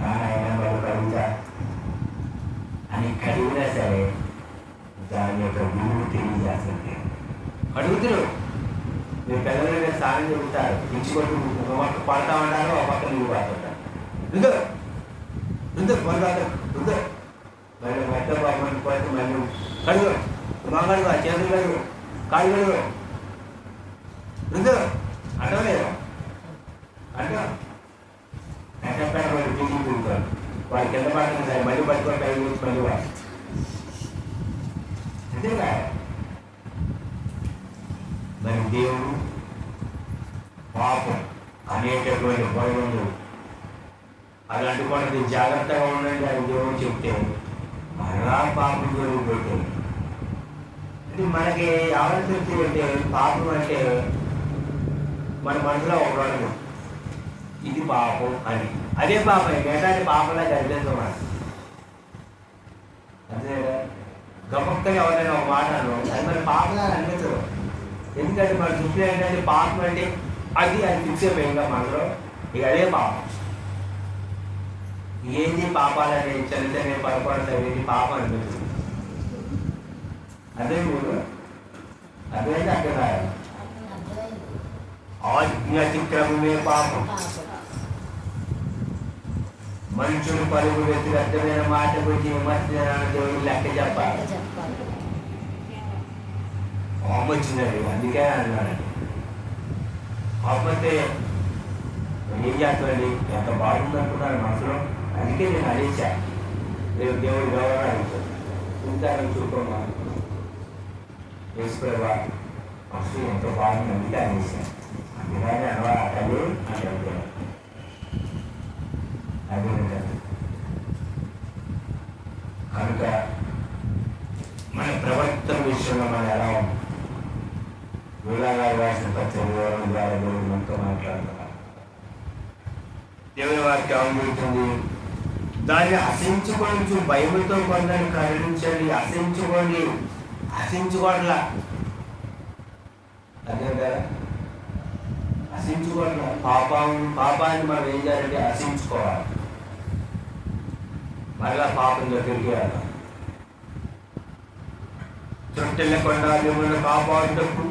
ఆయన వాళ్ళు కడుగుతా అని కడిగినా సరే దాని యొక్క విలువ తెలియజేస్తుంది. అడుగుతురు మీరు పిల్లలైనా స్నానం చెబుతారు, పిచ్చుకొట్టు ఒక పక్క పడతా ఉంటారు, ఒక పక్క నీళ్ళు పడుతుంటారు. మళ్ళీ మెత్త బాగుమని పోతే మళ్ళీ కడుగు మంగడుగు చేతులు కడుగు కాళ్ళు కడుగు అంటలేదు అంటా ఎక్కడ వాళ్ళు పీకి తిరుగుతారు. వాళ్ళు కింద పడుతుంది సరే మళ్ళీ పట్టుకొని పైకి వచ్చి మళ్ళీ వాళ్ళు అంతేగా. మరి దేవుడు పాపం అనేటటువంటి గొడవలు అలాంటి కొనది జాగ్రత్తగా ఉండండి అని దేవుడు చెప్తే మరలా పాపం జరిగిపోతుంది. అంటే మనకి ఆలోచించి అంటే పాపం అంటే మన మనసులో ఒక రోజు ఇది పాపం అని, అదే పాపం ఎలాంటి పాపంలా జరిగేస్తాం. అదే గమక్కని ఎవరైనా ఒక మాట అను అది మన పాపంలా అనిపించదు. ఎందుకంటే మన దృష్టిలో ఏంటంటే పాపం అంటే అది ఫిక్స్ అయిపోయిందా మనలో, ఇక అదే పాపం. ఏంది పాపాలని చలితనే పరపడతాయి పాపం అనిపిస్తుంది. అదే మీరు అదేంటి అక్కడ ఆజ్ఞాతిక్రమమే పాపం. మనుషులు పలుగు వ్యక్తిగతమైన మాట గురించి విమర్శించడానికి దేవుడు లెక్క చెప్పాలి. కోపం వచ్చిందండి అందుకే అన్నాడండి. కాకపోతే ఏం చేస్తానండి ఎంత బాగుందనుకున్నాను మనసులో, అందుకే నేను అడిచా రేపు దేవుడు గౌరవం అడుగుతాను ఉంటారని చూసుకోమా వేసుకోవా ఫస్ట్ ఎంతో బాగుంది అందుకే అనేసాను. అందుకని అనవా అటలు అని అడుగుతాను. అదే కనుక మన ప్రవర్తన విషయంలో మనం ఎలా ఉంది వీళ్ళగారు రాసిన పచ్చని వివరణ ద్వారా దేవుడు మనతో మాట్లాడుతున్నారు. దేవుని వాక్యం అవుతుంది దాన్ని అసహించుకోవచ్చు. బైబిల్తో కొందరిని కరుణించండి. అసహించుకోండి, అసహించుకోవట్లా అదే కదా అసహించుకోవట్లా. పాపాన్ని మనం ఏం చేయాలంటే అసహించుకోవాలి. మరలా పాపం దగ్గరికి వెళ్ళాలి. తృప్తిల్లకుండా మిమ్మల్ని కాపాడుటకు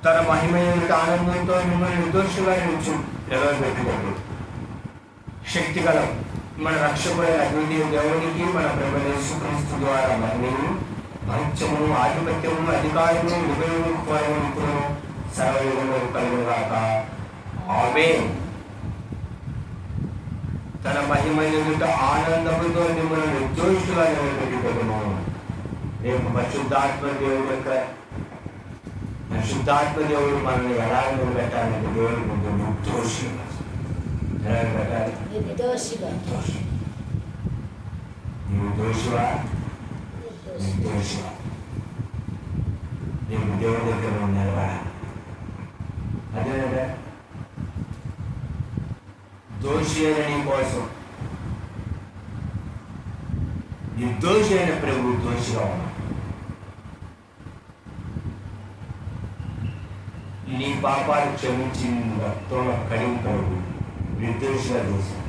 తన మహిమైన ఆనందంతో మిమ్మల్ని నిర్దోషులుగా నుంచి నిలబెట్టుకోండి. శక్తి గల మన రక్షకుడైన అద్వితీయ దేవునికి మన ప్రభువు యేసుక్రీస్తు ద్వారా మహిమయు మహత్యము ఆధిపత్యము అధికారము యుగములకు పూర్వము ఇప్పుడు సర్వయుగములకు కలుగుగాక ఆమేన్. తన మహిమ ఎదుట ఆనందముతో మిమ్మల్ని నిర్దోషులుగా నిలబెట్టుకొనును. రేపు పరిశుద్ధాత్మ దేవుడు మనల్ని ఎలా నిలబెట్టాలంటే దేవుడు ముందు నిర్దోషులుగా ఎలా పెట్టాలి? నీవు దోషివా? నిర్దోషివా? నీవు దేవుడి దగ్గర నిలబడాలి. అదేనా దోషి అయిన నీ కోసం నిర్దోషి అయిన ప్రభు దోషిగా ఉన్నాడు. నీ పాపాలు క్షమించి రక్తంలో కడిగి ప్రభు నిర్దోషిగా దోషం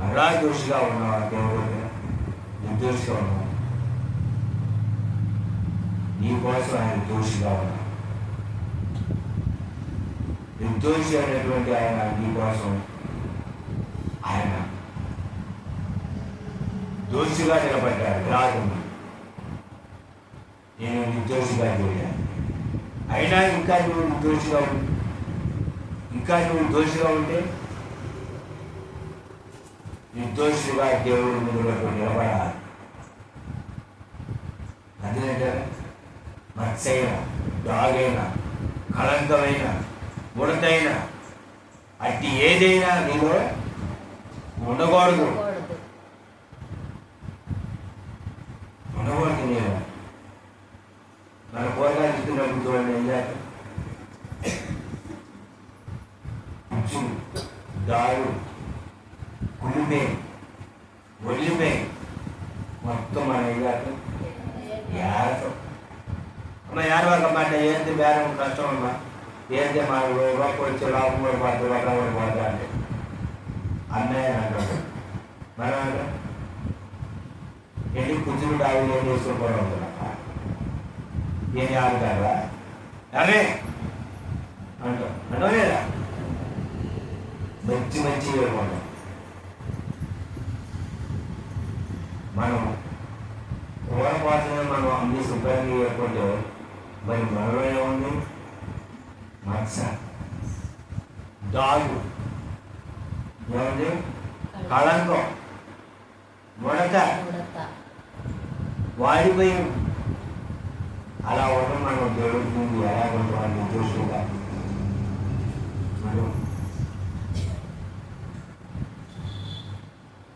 అలా దోషిగా ఉన్నావా? దేవుడు నిర్దోషిగా ఉన్నావు. నీ కోసం ఆయన దోషిగా ఉన్నాడు. నిర్దోషి అయినటువంటి ఆయన నీ కోసం ఆయన దోషిగా నిలబడ్డాడు. రాదు నేను నిర్దోషిగా చేయలేదు. అయినా ఇంకా నువ్వు నిర్దోషిగా ఉంటే నిర్దోషిగా దేవుడి ముందు నిలబడాలి. అదేంటే మత్సైన దాగైన కళంకమైన ముడతైన అట్టి ఏదైనా నీలో ఉండకూడదు. నేను మన కూరగాయలు ఇస్తున్నప్పుడు చూడండి ఏం చేస్తాం? పుచ్చులు, దారు, కులిపే, ఒలిపే మొత్తం మనం ఏం చేస్తాం? ఏడతాం. అమ్మ ఏడవకమాట ఏంటి బేరం కష్టం అమ్మా. ఏంటి మా రూపాయి వచ్చి లాభం కూడా పోతుంది, రకం కూడా పోతా అంటే అన్నయ్య అంటాడు. మనం అంటాం వెళ్ళి కుచ్చులు డావి ఏం చేసుకుని ఉంటున్నా ఏం ఆడుతారా అరే అంటాం. అంటాం లేదా? మంచి ఇవ్వకుండా మనం కూరపాతనే మనం అన్ని శుభ్రంగా ఇవ్వకుంటే మరి మనలో ఏముంది? మత్స, దాగు, ఏముంది? కళంకం, ముడత, వాడిపోయి అలా ఉండడం మనం దేవుడి ముందు ఎలా ఉంటాం? నిర్దోషులుగా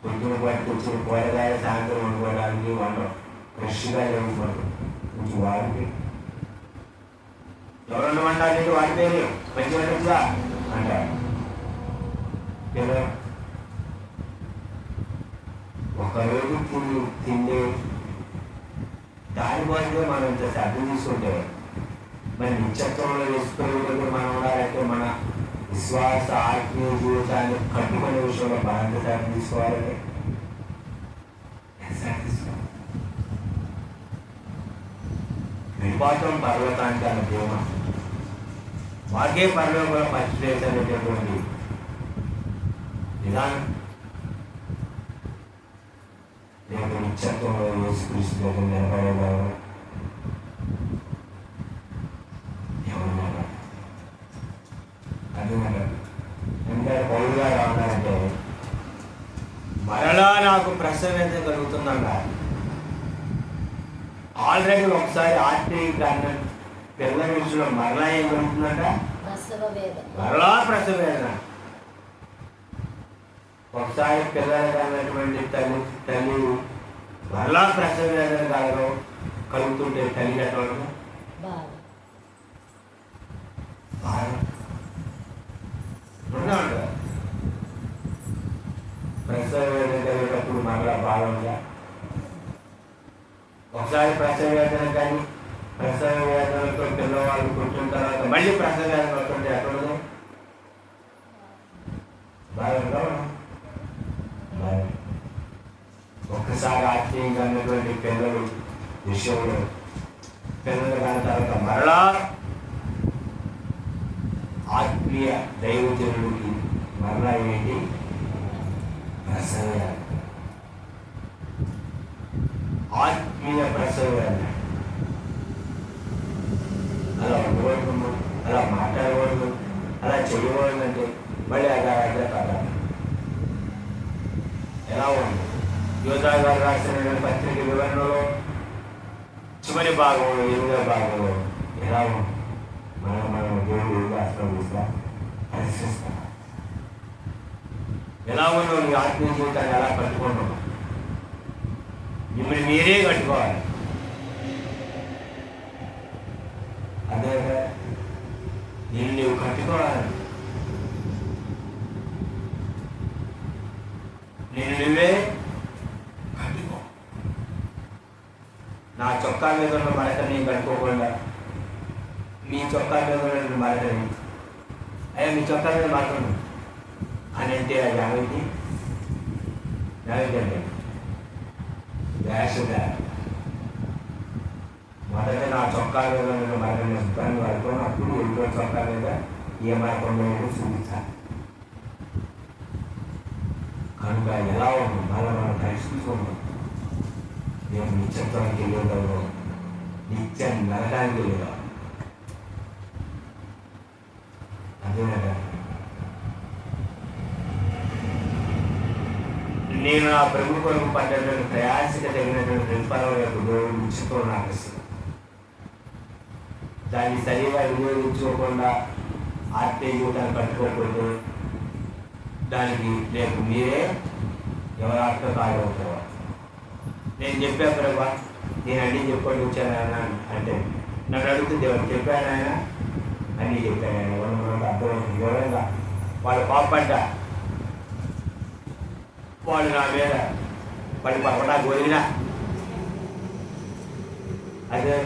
పొద్దున బట్టి వచ్చిన కూరగాయ సాయంత్రం వండుకోవడానికి వండం ఫ్రెష్గా ఇవ్వకూడదు. కొంచెం వాడిపోయి ఎవరన్నా వండాలి వాడిపోయి మంచి వండుగా అంటారు. ఒకరోజు తిండి దానికోసమే మనం ఇంత శ్రద్ధ తీసుకుంటే మరి నిత్యత్వంలో వేసుకునే మనం ఉండాలంటే మన విశ్వాస ఆత్మీయ జీవితాన్ని కట్టుకునే విషయంలో బాధ్యత శ్రద్ధ తీసుకోవాలంటే విడిపాతం పర్వతానికి అన్న ప్రేమ వాకే పర్లోకంలో పరిచలేసేటటువంటి విధానం రేపు నిత్యత్వంలో యేసుక్రీస్తు దగ్గర నిలబడేవారు ఎవరున్నారు? అర్థమన్నారు. ఇంకా పౌరు గారు ఏమన్నారంటే మరలా నాకు ప్రసవేద కలుగుతుందన్నా. ఆల్రెడీ ఒకసారి ఆత్మీయ పిల్లల విషయంలో మరలా ఏం కలుగుతుందంట? మరలా ప్రసవేదన. ఒకసారి పిల్లలు అన్నటువంటి తల్లి మరలా ప్రసవేదన కలుగుతుంటే తల్లి ఎట్లా ప్రసవేదన కలిగేటప్పుడు మరలా బాధ ఉందా? ఒకసారి ప్రసవేదన కానీ ప్రసవ వేదనతో పిల్లవాళ్ళు కూర్చున్న తర్వాత మళ్ళీ ప్రసవ వేదన వస్తుంటే ఎక్కడ బాగా ఒక్కసారి ఆత్మీయంగా ఉన్నటువంటి పిల్లలు విషయంలో పిల్లలు కాని తర్వాత మరలా ఆత్మీయ దైవజనుడికి మరలా ఏంటి? ప్రసవ ఆత్మీయ ప్రసవ అలా మాట్లాడకూడదు, అలా చేయకూడదు అంటే మళ్ళీ అదే కదా ఎలా ఉంది? యోధా గారు రాసిన పత్రిక వివరణలో చివరి భాగంలో 8వ భాగంలో ఎలా ఉంది? మనం దేవుడు ఆశ్రమిస్తా పరిశీలిస్తాం. ఎలా ఉన్నావు? నీ ఆత్మీయ జీవితాన్ని ఎలా కట్టుకున్నావు? మిమ్మల్ని మీరే కట్టుకోవాలి. అదే నేను నువ్వు కట్టుకోవాలి. నేను నువ్వే కట్టుకో. నా చొక్కా మీద ఉన్న మరకని కట్టుకోకుండా మీ చొక్కా మీద ఉన్న మరకని అయ్యా మీ చొక్కా మీద మరకను అని అంటే అది అవిటి అంటే వేషగా మొదట నా చొక్కా మీద ఉన్న మరకని శుభ్రాన్ని వాడుకొని అప్పుడు ఇంకో చొక్కా మీద ఏ మరకంలో చూపించాలి. కనుక ఎలా ఉంది మళ్ళీ మనం పరిశీలించుకున్నాం. నేను నిత్యత్వానికి వెళ్ళేదాము, నిత్యం నరకానికి వెళ్ళేదా అదేనగా నేను ఆ ప్రభు కొరకు పడ్డటువంటి ప్రయాసకి తగినటువంటి ప్రతిఫలం యొక్క దేవుడు నిత్యత్వం నాకు ఇస్తుంది. దాన్ని సరిగా వినియోగించుకోకుండా ఆత్మీయ జీవితాన్ని కట్టుకోకపోతే దానికి రేపు మీరే ఎవరి ఆత్మ కాయవుతారు. నేను చెప్పా ప్రభా నేను అన్నీ చెప్పుకొని వచ్చాను ఆయన అంటే నన్ను అడుగుతుంది ఎవరు చెప్పాను ఆయన అన్నీ చెప్పాను ఆయన ఎవరు అర్థమైంది. వివరంగా వాళ్ళు పాపడ్డా వాళ్ళు నా మీద వాళ్ళు పక్కన గోలినా అదే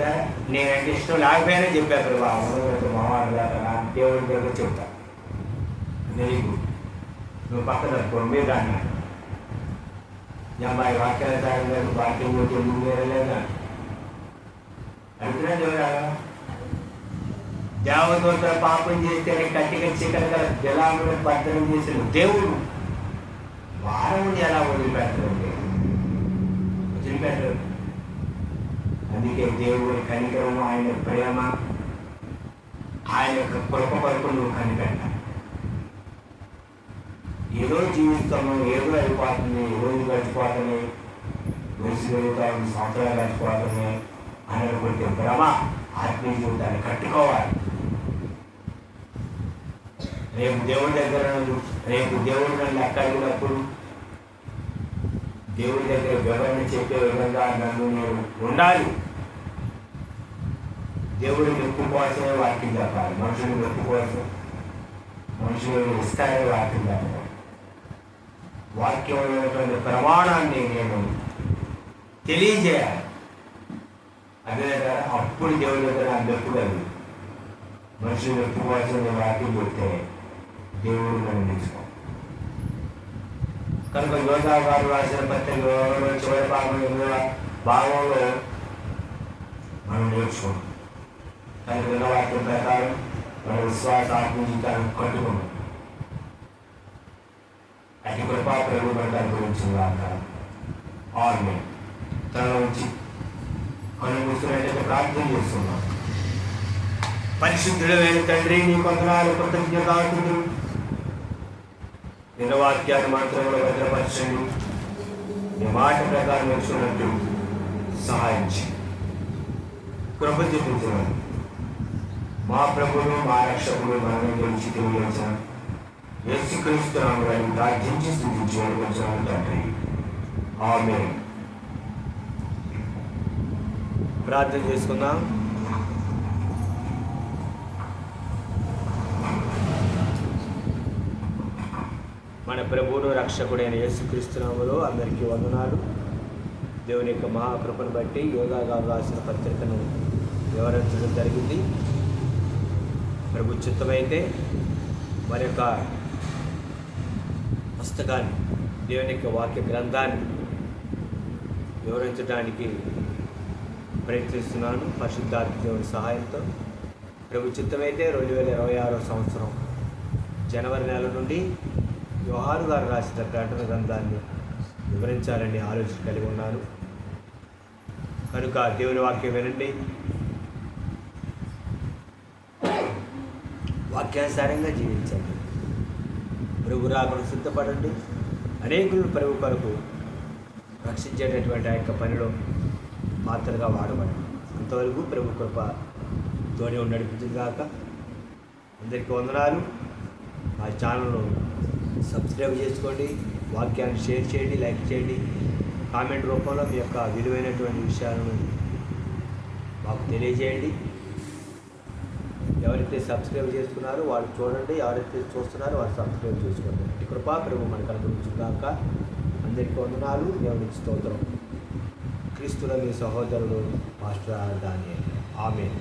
నేనంటే ఇష్టం లేకపోయినా చెప్పా ప్రభా మావాడు నా దేవుడి దగ్గర చెప్తా నీకు నువ్వు పక్కన మీరు అన్నా అమ్మాయి వాక్యాలు వాక్యం పోతే నువ్వు వేరలేదా అంటున్నా దేవుడా దేవదూత పాపం చేస్తే కట్టిక చీకటి గల జలాలను భద్రం చేసిన దేవుడు వారం ఎలా వదిలిపెట్టండి వదిలిపెట్టరు. అందుకే దేవుడి కనికరము ఆయన ప్రేమ ఆయన యొక్క కృప కొరకు నువ్వు కనిపెట్టాలి. ఏదో జీవిస్తాము, ఏదో అయిపోతుంది, ఏ రోజు గడిచిపోతుంది, వయసు పెరుగుతాము, సంవత్సరాలు గడిచిపోతుంది అని అనుకుంటే భ్రమ. ఆత్మీయ జీవితాన్ని కట్టుకోవాలి. రేపు దేవుడి దగ్గర రేపు దేవుడు నన్ను అక్కడినప్పుడు దేవుడి దగ్గర వివరణ చెప్పే విధంగా నన్ను నేను ఉండాలి. దేవుడి మెప్పు కోసమే వాక్యం చెప్పాలి. మనుషులు మెప్పు కోసం మనుషులు ఇస్తారే వాక్యం చెప్పాలి. వాక్యమైనటువంటి ప్రమాణాన్ని నేను తెలియజేయాలి. అదే కదా అప్పుడు దేవుడి దగ్గర నాకు మెప్పు కలిగి మనుషులు మెప్పు కోసం నేను వాక్యం చెప్తే దేవుడు నన్ను నేర్చుకో. కనుక యోధా గారు రాసిన పత్రిక చివరి భాగంలో మనం నేర్చుకోం. కనుక వాక్యం ప్రకారం మన విశ్వాస ఆత్మజీవితాన్ని కట్టుకున్నాం. అటు కృపా ప్రభు గురించి ఆమె తన నుంచి కనుమూస్తున్నట్లయితే ప్రార్థన చేస్తున్నాం. పరిశుద్ధుడైన తండ్రి నీ కొందనాలు కృతజ్ఞతాస్తుతులు. నిన్న వాక్యాన్ని మంత్రంలో భద్రపరచండి. నీ మాట ప్రకారం నడుచుకున్నట్టు సహాయించి కృప చూపించడం మా ప్రభువును మా రక్షకుడు మనమే గురించి తెలియజేసిన యేసుక్రీస్తు నామమున ప్రార్థించి స్తుతించి వేడుకొంచున్నాము తండ్రి. ఆమేన్. ప్రార్థన చేసుకుందాం. మన ప్రభువును రక్షకుడైన యేసుక్రీస్తు నామములో అందరికీ వందనాలు. దేవుని యొక్క మహాకృపను బట్టి యోగా గారు రాసిన పత్రికను వివరించడం జరిగింది. ప్రభు చిత్తమైతే మరి యొక్క పుస్తకాన్ని దేవుని యొక్క వాక్య గ్రంథాన్ని వివరించడానికి ప్రయత్నిస్తున్నాను పరిశుద్ధాత్మ దేవుని సహాయంతో. ప్రభు చిత్తమైతే 2026 సంవత్సరం జనవరి నెల నుండి యోహాను గారు రాసిన ప్రకటన గ్రంథాన్ని వివరించాలని ఆలోచన కలిగి ఉన్నాను. కనుక దేవుని వాక్యం వినండి. వాక్యానుసారంగా జీవించండి. ప్రభు రాకను సిద్ధపడండి. అనేకులను ప్రభు కొరకు రక్షించేటటువంటి ఆ యొక్క పనిలో పాత్రగా వాడబడండి. అంతవరకు ప్రభు కృప తోనే నడిపించింది కాక. అందరికీ వందనాలు. మా ఛానల్ను సబ్స్క్రైబ్ చేసుకోండి, వాక్యాన్ని షేర్ చేయండి, లైక్ చేయండి. కామెంట్ రూపంలో మీ యొక్క విలువైనటువంటి విషయాలను మాకు తెలియజేయండి. ఎవరైతే సబ్స్క్రైబ్ చేసుకున్నారో వాళ్ళు చూడండి, ఎవరైతే చూస్తున్నారో వాళ్ళు సబ్స్క్రైబ్ చేసుకోండి. ఈ కృపా ప్రభు మనకు అనుగ్రహించుగాక. అందరికీ వందనాలు. దేవునికి స్తోత్రం. క్రీస్తుల మీ సహోదరుడు పాస్టర్ దానియేల్. ఆమేన్.